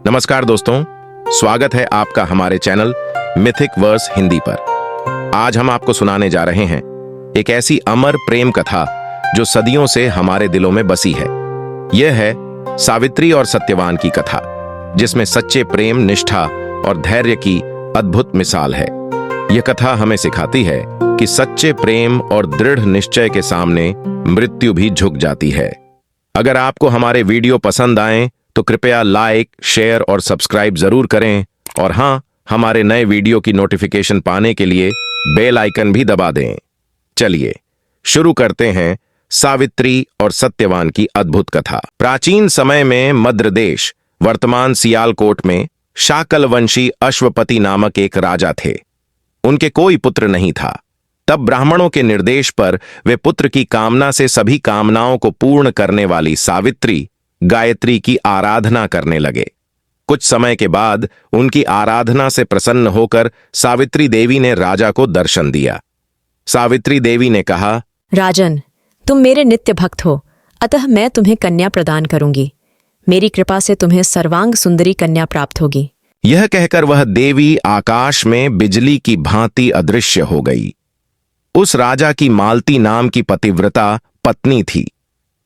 नमस्कार दोस्तों, स्वागत है आपका हमारे चैनल मिथिक वर्स हिंदी पर। आज हम आपको सुनाने जा रहे हैं एक ऐसी अमर प्रेम कथा जो सदियों से हमारे दिलों में बसी है। यह है सावित्री और सत्यवान की कथा, जिसमें सच्चे प्रेम, निष्ठा और धैर्य की अद्भुत मिसाल है। यह कथा हमें सिखाती है कि सच्चे प्रेम और दृढ़ निश्चय के सामने मृत्यु भी झुक जाती है। अगर आपको हमारे वीडियो पसंद आए तो कृपया लाइक, शेयर और सब्सक्राइब जरूर करें, और हाँ, हमारे नए वीडियो की नोटिफिकेशन पाने के लिए बेल आइकन भी दबा दें। चलिए शुरू करते हैं सावित्री और सत्यवान की अद्भुत कथा। प्राचीन समय में मद्र देश, वर्तमान सियालकोट में, शाकल वंशी अश्वपति नामक एक राजा थे। उनके कोई पुत्र नहीं था। तब ब्राह्मणों के निर्देश पर वे पुत्र की कामना से सभी कामनाओं को पूर्ण करने वाली सावित्री, गायत्री की आराधना करने लगे। कुछ समय के बाद उनकी आराधना से प्रसन्न होकर सावित्री देवी ने राजा को दर्शन दिया। सावित्री देवी ने कहा, राजन, तुम मेरे नित्य भक्त हो, अतः मैं तुम्हें कन्या प्रदान करूंगी। मेरी कृपा से तुम्हें सर्वांग सुंदरी कन्या प्राप्त होगी। यह कहकर वह देवी आकाश में बिजली की भांति अदृश्य हो गई। उस राजा की मालती नाम की पतिव्रता पत्नी थी।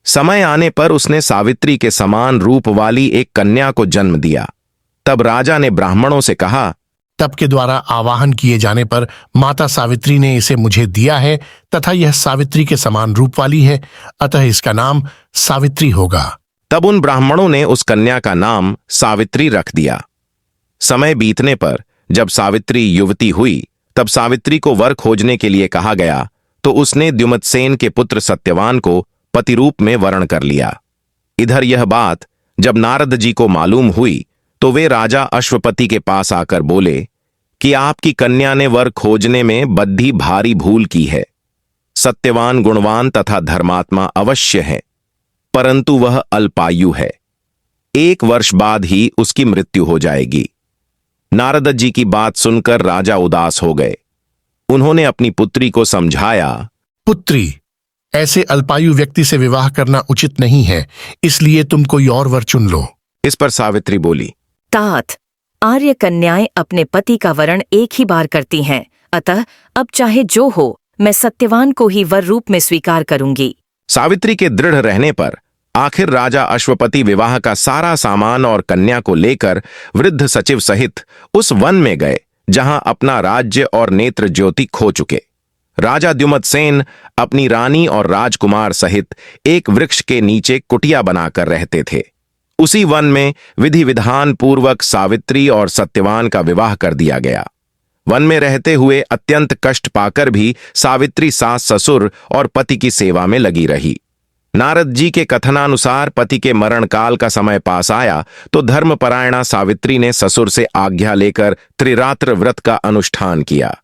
समय आने पर उसने सावित्री के समान रूप वाली एक कन्या को जन्म दिया। तब राजा ने ब्राह्मणों से कहा, तप के द्वारा आवाहन किए जाने पर माता सावित्री ने इसे मुझे दिया है तथा यह सावित्री के समान रूप वाली है, अतः इसका नाम सावित्री होगा। तब उन ब्राह्मणों ने उस कन्या का नाम सावित्री रख दिया। समय बीतने पर जब सावित्री युवती हुई, तब सावित्री को वर खोजने के लिए कहा गया, तो उसने द्युमत्सेन के पुत्र सत्यवान को पति रूप में वरण कर लिया। इधर यह बात जब नारद जी को मालूम हुई, तो वे राजा अश्वपति के पास आकर बोले कि आपकी कन्या ने वर खोजने में बद्धी भारी भूल की है। सत्यवान गुणवान तथा धर्मात्मा अवश्य है, परंतु वह अल्पायु है। 1 वर्ष बाद ही उसकी मृत्यु हो जाएगी। नारद जी की बात सुनकर राजा उदास हो गए। उन्होंने अपनी पुत्री को समझाया, पुत्री, ऐसे अल्पायु व्यक्ति से विवाह करना उचित नहीं है, इसलिए तुम कोई और वर चुन लो। इस पर सावित्री बोली, तात, आर्य कन्याएं अपने पति का वरण एक ही बार करती हैं, अतः अब चाहे जो हो, मैं सत्यवान को ही वर रूप में स्वीकार करूंगी। सावित्री के दृढ़ रहने पर आखिर राजा अश्वपति विवाह का सारा सामान और कन्या को लेकर वृद्ध सचिव सहित उस वन में गए जहां अपना राज्य और नेत्र ज्योति खो चुके। राजा द्युमत्सेन अपनी रानी और राजकुमार सहित एक वृक्ष के नीचे कुटिया बनाकर रहते थे। उसी वन में विधि विधान पूर्वक सावित्री और सत्यवान का विवाह कर दिया गया। वन में रहते हुए अत्यंत कष्ट पाकर भी सावित्री सास ससुर और पति की सेवा में लगी रही। नारद जी के कथनानुसार पति के मरण काल का समय पास आया तो धर्मपरायणा सावित्री ने ससुर से आज्ञा लेकर त्रिरात्र व्रत का अनुष्ठान किया।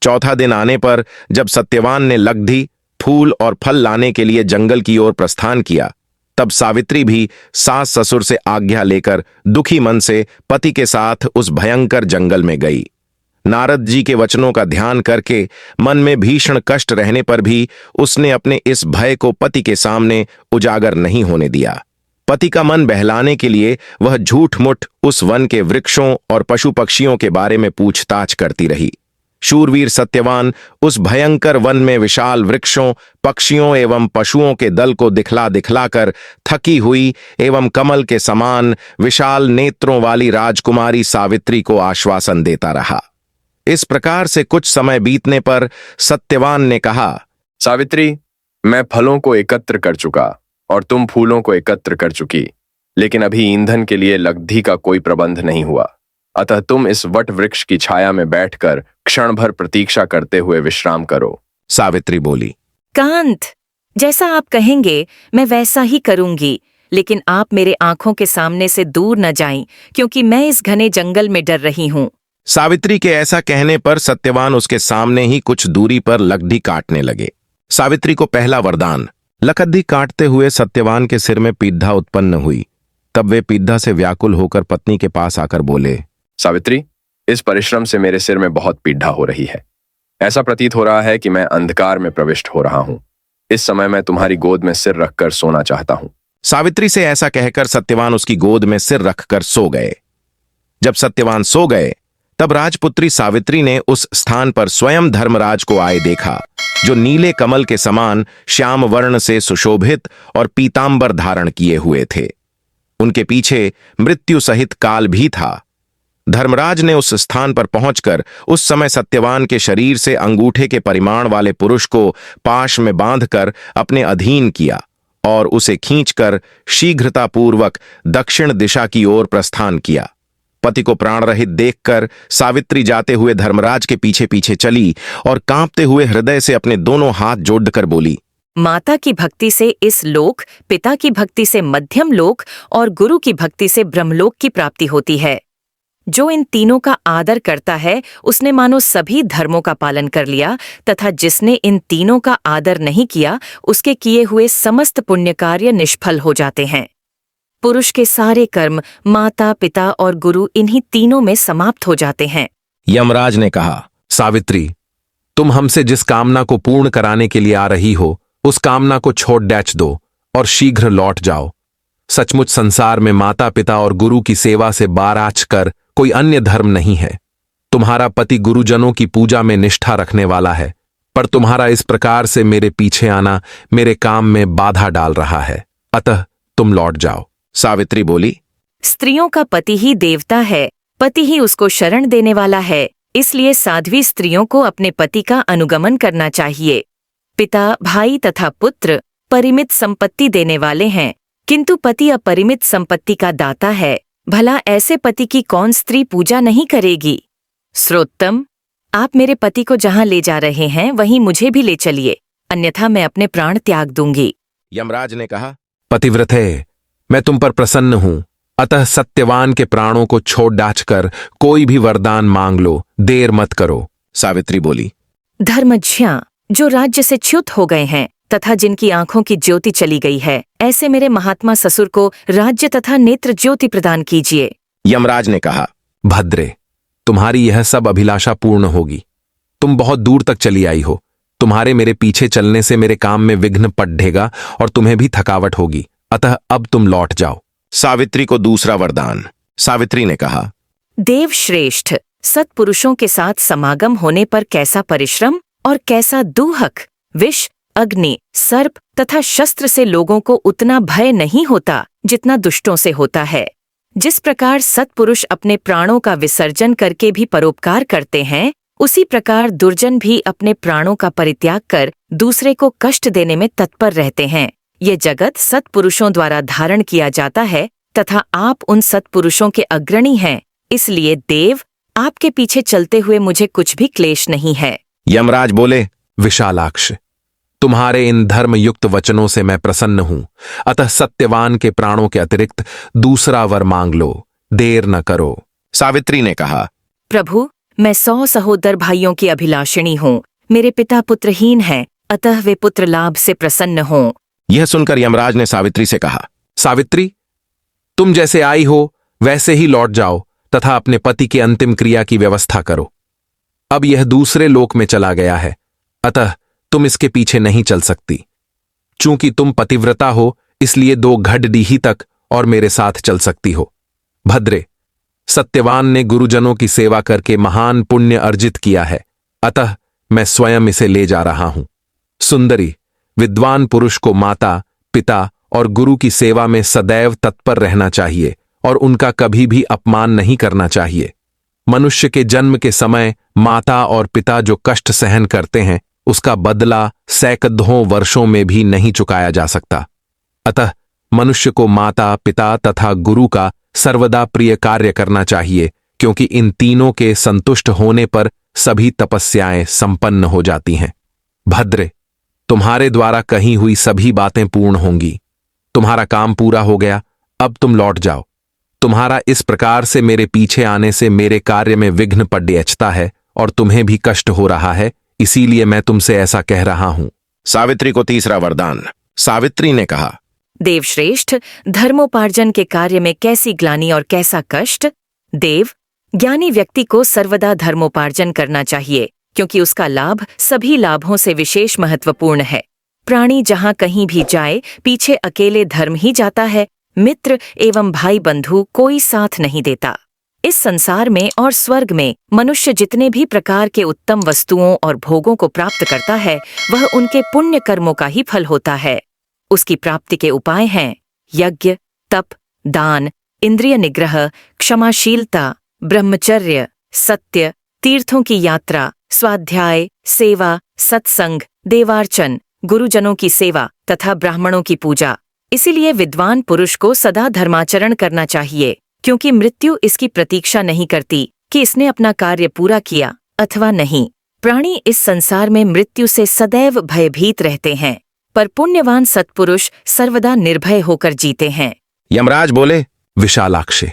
चौथा दिन आने पर जब सत्यवान ने लग्धि, फूल और फल लाने के लिए जंगल की ओर प्रस्थान किया, तब सावित्री भी सास ससुर से आज्ञा लेकर दुखी मन से पति के साथ उस भयंकर जंगल में गई। नारद जी के वचनों का ध्यान करके मन में भीषण कष्ट रहने पर भी उसने अपने इस भय को पति के सामने उजागर नहीं होने दिया। पति का मन बहलाने के लिए वह झूठ मूठ उस वन के वृक्षों और पशु पक्षियों के बारे में पूछताछ करती रही। शूरवीर सत्यवान उस भयंकर वन में विशाल वृक्षों, पक्षियों एवं पशुओं के दल को दिखला दिखलाकर थकी हुई एवं कमल के समान विशाल नेत्रों वाली राजकुमारी सावित्री को आश्वासन देता रहा। इस प्रकार से कुछ समय बीतने पर सत्यवान ने कहा, सावित्री, मैं फलों को एकत्र कर चुका और तुम फूलों को एकत्र कर चुकी, लेकिन अभी ईंधन के लिए लग्धि का कोई प्रबंध नहीं हुआ, अतः तुम इस वट वृक्ष की छाया में बैठकर क्षण भर प्रतीक्षा करते हुए विश्राम करो। सावित्री बोली, कांत, जैसा आप कहेंगे मैं वैसा ही करूंगी, लेकिन आप मेरे आंखों के सामने से दूर न जाएं, क्योंकि मैं इस घने जंगल में डर रही हूं। सावित्री के ऐसा कहने पर सत्यवान उसके सामने ही कुछ दूरी पर लकड़ी काटने लगे। सावित्री को पहला वरदान। लकड़ी काटते हुए सत्यवान के सिर में पीड़ा उत्पन्न हुई। तब वे पीड़ा से व्याकुल होकर पत्नी के पास आकर बोले, सावित्री, इस परिश्रम से मेरे सिर में बहुत पीड़ा हो रही है। ऐसा प्रतीत हो रहा है कि मैं अंधकार में प्रविष्ट हो रहा हूं। इस समय मैं तुम्हारी गोद में सिर रखकर सोना चाहता हूं। सावित्री से ऐसा कहकर सत्यवान उसकी गोद में सिर रखकर सो गए। जब सत्यवान सो गए तब राजपुत्री सावित्री ने उस स्थान पर स्वयं धर्मराज को आए देखा, जो नीले कमल के समान श्याम वर्ण से सुशोभित और पीतांबर धारण किए हुए थे। उनके पीछे मृत्यु सहित काल भी था। धर्मराज ने उस स्थान पर पहुंचकर उस समय सत्यवान के शरीर से अंगूठे के परिमाण वाले पुरुष को पाश में बांधकर अपने अधीन किया और उसे खींचकर शीघ्रतापूर्वक दक्षिण दिशा की ओर प्रस्थान किया। पति को प्राण रहित देखकर सावित्री जाते हुए धर्मराज के पीछे पीछे चली और कांपते हुए हृदय से अपने दोनों हाथ जोड़कर बोली, माता की भक्ति से इस लोक, पिता की भक्ति से मध्यम लोक और गुरु की भक्ति से ब्रह्मलोक की प्राप्ति होती है। जो इन तीनों का आदर करता है उसने मानो सभी धर्मों का पालन कर लिया, तथा जिसने इन तीनों का आदर नहीं किया उसके किए हुए समस्त पुण्य कार्य निष्फल हो जाते हैं। पुरुष के सारे कर्म माता, पिता और गुरु इन्हीं तीनों में समाप्त हो जाते हैं। यमराज ने कहा, सावित्री, तुम हमसे जिस कामना को पूर्ण कराने के लिए आ रही हो उस कामना को छोड़ डैच दो और शीघ्र लौट जाओ। सचमुच संसार में माता पिता और गुरु की सेवा से बाराच कर कोई अन्य धर्म नहीं है। तुम्हारा पति गुरुजनों की पूजा में निष्ठा रखने वाला है, पर तुम्हारा इस प्रकार से मेरे पीछे आना मेरे काम में बाधा डाल रहा है, अतः तुम लौट जाओ। सावित्री बोली, स्त्रियों का पति ही देवता है, पति ही उसको शरण देने वाला है, इसलिए साध्वी स्त्रियों को अपने पति का अनुगमन करना चाहिए। पिता, भाई तथा पुत्र परिमित संपत्ति देने वाले हैं, किंतु पति अपरिमित संपत्ति का दाता है। भला ऐसे पति की कौन स्त्री पूजा नहीं करेगी? श्रोत्तम, आप मेरे पति को जहां ले जा रहे हैं वहीं मुझे भी ले चलिए, अन्यथा मैं अपने प्राण त्याग दूंगी। यमराज ने कहा, पतिव्रते, मैं तुम पर प्रसन्न हूं, अतः सत्यवान के प्राणों को छोड़ डाचकर कोई भी वरदान मांग लो, देर मत करो। सावित्री बोली, धर्मज्ञा, जो राज्य से च्युत हो गए हैं तथा जिनकी आंखों की ज्योति चली गई है, ऐसे मेरे महात्मा ससुर को राज्य तथा नेत्र ज्योति प्रदान कीजिए। यमराज ने कहा, भद्रे, तुम्हारी यह सब अभिलाषा पूर्ण होगी। तुम बहुत दूर तक चली आई हो, तुम्हारे मेरे पीछे चलने से मेरे काम में विघ्न पड़ेगा और तुम्हें भी थकावट होगी, अतः अब तुम लौट जाओ। सावित्री को दूसरा वरदान। सावित्री ने कहा, देव श्रेष्ठ, सत्पुरुषों के साथ समागम होने पर कैसा परिश्रम और कैसा दूहक, विष, अग्नि, सर्प तथा शस्त्र से लोगों को उतना भय नहीं होता जितना दुष्टों से होता है। जिस प्रकार सत्पुरुष अपने प्राणों का विसर्जन करके भी परोपकार करते हैं, उसी प्रकार दुर्जन भी अपने प्राणों का परित्याग कर दूसरे को कष्ट देने में तत्पर रहते हैं। ये जगत सत्पुरुषों द्वारा धारण किया जाता है तथा आप उन सत्पुरुषों के अग्रणी हैं, इसलिए देव, आपके पीछे चलते हुए मुझे कुछ भी क्लेश नहीं है। यमराज बोले, विशालाक्ष, तुम्हारे इन धर्मयुक्त वचनों से मैं प्रसन्न हूं, अतः सत्यवान के प्राणों के अतिरिक्त दूसरा वर मांग लो, देर न करो। सावित्री ने कहा, प्रभु, मैं 100 सहोदर भाइयों की अभिलाषिणी हूँ। मेरे पिता पुत्रहीन हैं, अतः वे पुत्र लाभ से प्रसन्न हों। यह सुनकर यमराज ने सावित्री से कहा, सावित्री, तुम जैसे आई हो वैसे ही लौट जाओ तथा अपने पति की अंतिम क्रिया की व्यवस्था करो। अब यह दूसरे लोक में चला गया है, अतः तुम इसके पीछे नहीं चल सकती। चूंकि तुम पतिव्रता हो, इसलिए 2 घड़डीही तक और मेरे साथ चल सकती हो। भद्रे, सत्यवान ने गुरुजनों की सेवा करके महान पुण्य अर्जित किया है, अतः मैं स्वयं इसे ले जा रहा हूं। सुंदरी, विद्वान पुरुष को माता, पिता और गुरु की सेवा में सदैव तत्पर रहना चाहिए और उनका कभी भी अपमान नहीं करना चाहिए। मनुष्य के जन्म के समय माता और पिता जो कष्ट सहन करते हैं, उसका बदला सैकड़ों वर्षों में भी नहीं चुकाया जा सकता। अतः मनुष्य को माता, पिता तथा गुरु का सर्वदा प्रिय कार्य करना चाहिए, क्योंकि इन तीनों के संतुष्ट होने पर सभी तपस्याएं संपन्न हो जाती हैं। भद्रे, तुम्हारे द्वारा कही हुई सभी बातें पूर्ण होंगी। तुम्हारा काम पूरा हो गया, अब तुम लौट जाओ। तुम्हारा इस प्रकार से मेरे पीछे आने से मेरे कार्य में विघ्न पड़ता है और तुम्हें भी कष्ट हो रहा है, इसीलिए मैं तुमसे ऐसा कह रहा हूं। सावित्री को तीसरा वरदान। सावित्री ने कहा, देवश्रेष्ठ, धर्मोपार्जन के कार्य में कैसी ग्लानि और कैसा कष्ट। देव, ज्ञानी व्यक्ति को सर्वदा धर्मोपार्जन करना चाहिए, क्योंकि उसका लाभ सभी लाभों से विशेष महत्वपूर्ण है। प्राणी जहाँ कहीं भी जाए पीछे अकेले धर्म ही जाता है, मित्र एवं भाई बंधु कोई साथ नहीं देता। इस संसार में और स्वर्ग में मनुष्य जितने भी प्रकार के उत्तम वस्तुओं और भोगों को प्राप्त करता है वह उनके पुण्य कर्मों का ही फल होता है। उसकी प्राप्ति के उपाय हैं यज्ञ, तप, दान, इंद्रिय निग्रह, क्षमाशीलता, ब्रह्मचर्य, सत्य, तीर्थों की यात्रा, स्वाध्याय, सेवा, सत्संग, देवार्चन, गुरुजनों की सेवा तथा ब्राह्मणों की पूजा। इसीलिए विद्वान पुरुष को सदा धर्माचरण करना चाहिए, क्योंकि मृत्यु इसकी प्रतीक्षा नहीं करती कि इसने अपना कार्य पूरा किया अथवा नहीं। प्राणी इस संसार में मृत्यु से सदैव भयभीत रहते हैं, पर पुण्यवान सत्पुरुष सर्वदा निर्भय होकर जीते हैं। यमराज बोले, विशालाक्षी,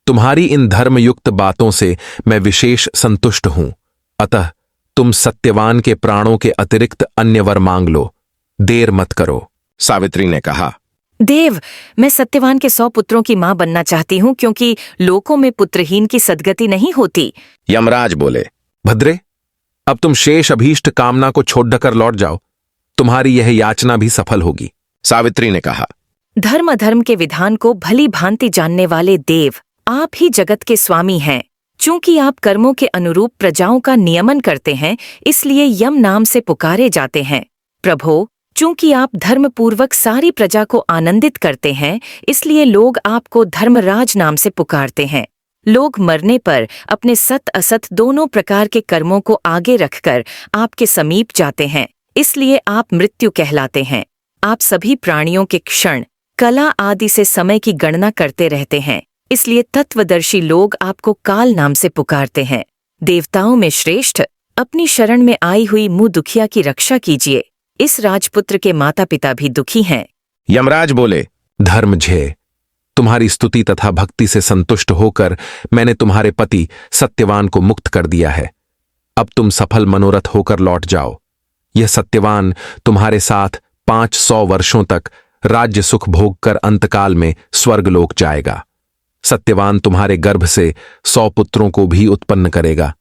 तुम्हारी इन धर्मयुक्त बातों से मैं विशेष संतुष्ट हूं, अतः तुम सत्यवान के प्राणों के अतिरिक्त अन्य वर मांग लो, देर मत करो। सावित्री ने कहा, देव, मैं सत्यवान के 100 पुत्रों की मां बनना चाहती हूँ, क्योंकि लोकों में पुत्रहीन की सद्गति नहीं होती। यमराज बोले, भद्रे, अब तुम शेष अभीष्ट कामना को छोड़कर लौट जाओ, तुम्हारी यह याचना भी सफल होगी। सावित्री ने कहा, धर्म अधर्म के विधान को भली भांति जानने वाले देव, आप ही जगत के स्वामी हैं। चूंकि आप कर्मों के अनुरूप प्रजाओं का नियमन करते हैं, इसलिए यम नाम से पुकारे जाते हैं। प्रभो, चूंकि आप धर्मपूर्वक सारी प्रजा को आनंदित करते हैं, इसलिए लोग आपको धर्मराज नाम से पुकारते हैं। लोग मरने पर अपने सत असत दोनों प्रकार के कर्मों को आगे रखकर आपके समीप जाते हैं, इसलिए आप मृत्यु कहलाते हैं। आप सभी प्राणियों के क्षण, कला आदि से समय की गणना करते रहते हैं, इसलिए तत्वदर्शी लोग आपको काल नाम से पुकारते हैं। देवताओं में श्रेष्ठ, अपनी शरण में आई हुई मुँह दुखिया की रक्षा कीजिए। इस राजपुत्र के माता पिता भी दुखी हैं। यमराज बोले, धर्मजय, तुम्हारी स्तुति तथा भक्ति से संतुष्ट होकर मैंने तुम्हारे पति सत्यवान को मुक्त कर दिया है। अब तुम सफल मनोरथ होकर लौट जाओ। यह सत्यवान तुम्हारे साथ 500 वर्षों तक राज्य सुख भोग कर अंतकाल में स्वर्गलोक जाएगा। सत्यवान तुम्हारे गर्भ से 100 पुत्रों को भी उत्पन्न करेगा।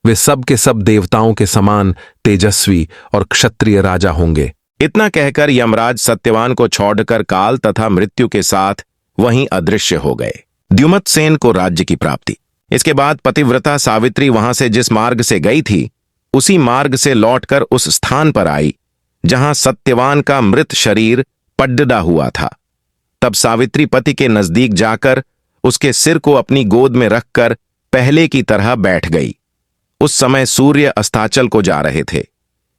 वे सब के सब देवताओं के समान तेजस्वी और क्षत्रिय राजा होंगे। इतना कहकर यमराज सत्यवान को छोड़कर काल तथा मृत्यु के साथ वहीं अदृश्य हो गए। द्युमत्सेन को राज्य की प्राप्ति। इसके बाद पतिव्रता सावित्री वहां से जिस मार्ग से गई थी, उसी मार्ग से लौटकर उस स्थान पर आई जहां सत्यवान का मृत शरीर पड्डा हुआ था। तब सावित्री पति के नजदीक जाकर उसके सिर को अपनी गोद में रखकर पहले की तरह बैठ गई। उस समय सूर्य अस्ताचल को जा रहे थे।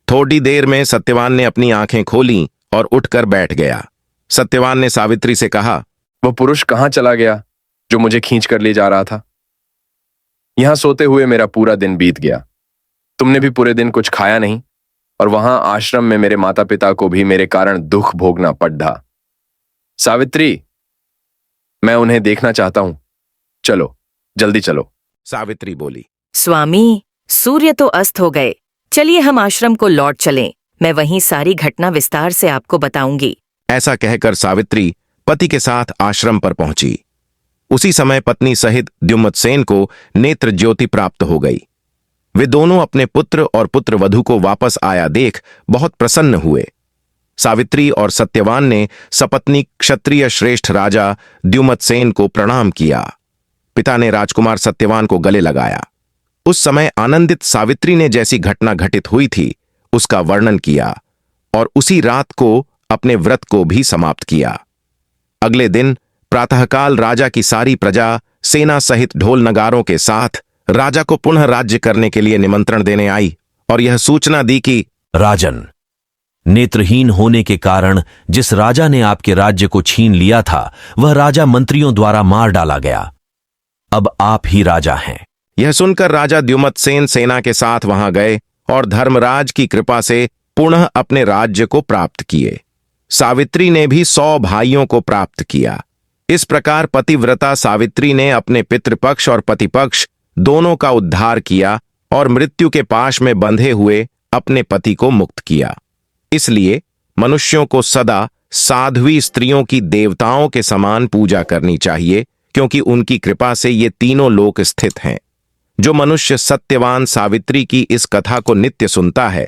थोड़ी देर में सत्यवान ने अपनी आंखें खोलीं और उठकर बैठ गया। सत्यवान ने सावित्री से कहा, वो पुरुष कहाँ चला गया जो मुझे खींच कर ले जा रहा था? यहां सोते हुए मेरा पूरा दिन बीत गया। तुमने भी पूरे दिन कुछ खाया नहीं, और वहां आश्रम में मेरे माता पिता को भी मेरे कारण दुख भोगना पड़ा। सावित्री, मैं उन्हें देखना चाहता हूं। चलो, जल्दी चलो। सावित्री बोली, स्वामी, सूर्य तो अस्त हो गए, चलिए हम आश्रम को लौट चलें। मैं वहीं सारी घटना विस्तार से आपको बताऊंगी। ऐसा कहकर सावित्री पति के साथ आश्रम पर पहुंची। उसी समय पत्नी सहित द्युमत्सेन को नेत्र ज्योति प्राप्त हो गई। वे दोनों अपने पुत्र और पुत्रवधू को वापस आया देख बहुत प्रसन्न हुए। सावित्री और सत्यवान ने सपत्नी क्षत्रिय श्रेष्ठ राजा द्युमत्सेन को प्रणाम किया। पिता ने राजकुमार सत्यवान को गले लगाया। उस समय आनंदित सावित्री ने जैसी घटना घटित हुई थी उसका वर्णन किया और उसी रात को अपने व्रत को भी समाप्त किया। अगले दिन प्रातःकाल राजा की सारी प्रजा सेना सहित ढोल नगारों के साथ राजा को पुनः राज्य करने के लिए निमंत्रण देने आई और यह सूचना दी कि राजन, नेत्रहीन होने के कारण जिस राजा ने आपके राज्य को छीन लिया था, वह राजा मंत्रियों द्वारा मार डाला गया। अब आप ही राजा हैं। यह सुनकर राजा द्युमत्सेन सेना के साथ वहां गए और धर्मराज की कृपा से पुनः अपने राज्य को प्राप्त किए। सावित्री ने भी 100 भाइयों को प्राप्त किया। इस प्रकार पतिव्रता सावित्री ने अपने पितृपक्ष और पतिपक्ष दोनों का उद्धार किया और मृत्यु के पाश में बंधे हुए अपने पति को मुक्त किया। इसलिए मनुष्यों को सदा साध्वी स्त्रियों की देवताओं के समान पूजा करनी चाहिए, क्योंकि उनकी कृपा से ये तीनों लोक स्थित हैं। जो मनुष्य सत्यवान सावित्री की इस कथा को नित्य सुनता है,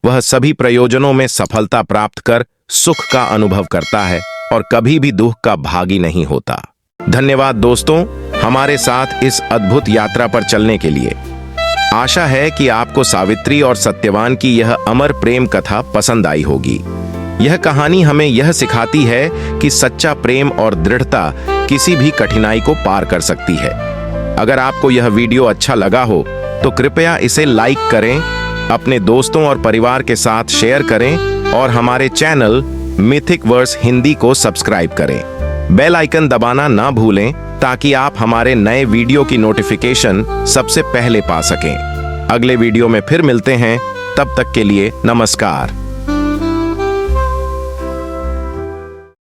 वह सभी प्रयोजनों में सफलता प्राप्त कर सुख का अनुभव करता है और कभी भी दुख का भागी नहीं होता। धन्यवाद दोस्तों, हमारे साथ इस अद्भुत यात्रा पर चलने के लिए। आशा है कि आपको सावित्री और सत्यवान की यह अमर प्रेम कथा पसंद आई होगी। यह कहानी हमें यह सिखाती है कि सच्चा प्रेम और दृढ़ता किसी भी कठिनाई को पार कर सकती है। अगर आपको यह वीडियो अच्छा लगा हो तो कृपया इसे लाइक करें, अपने दोस्तों और परिवार के साथ शेयर करें और हमारे चैनल मिथिक वर्स हिंदी को सब्सक्राइब करें। बेल आइकन दबाना ना भूलें ताकि आप हमारे नए वीडियो की नोटिफिकेशन सबसे पहले पा सकें। अगले वीडियो में फिर मिलते हैं, तब तक के लिए नमस्कार।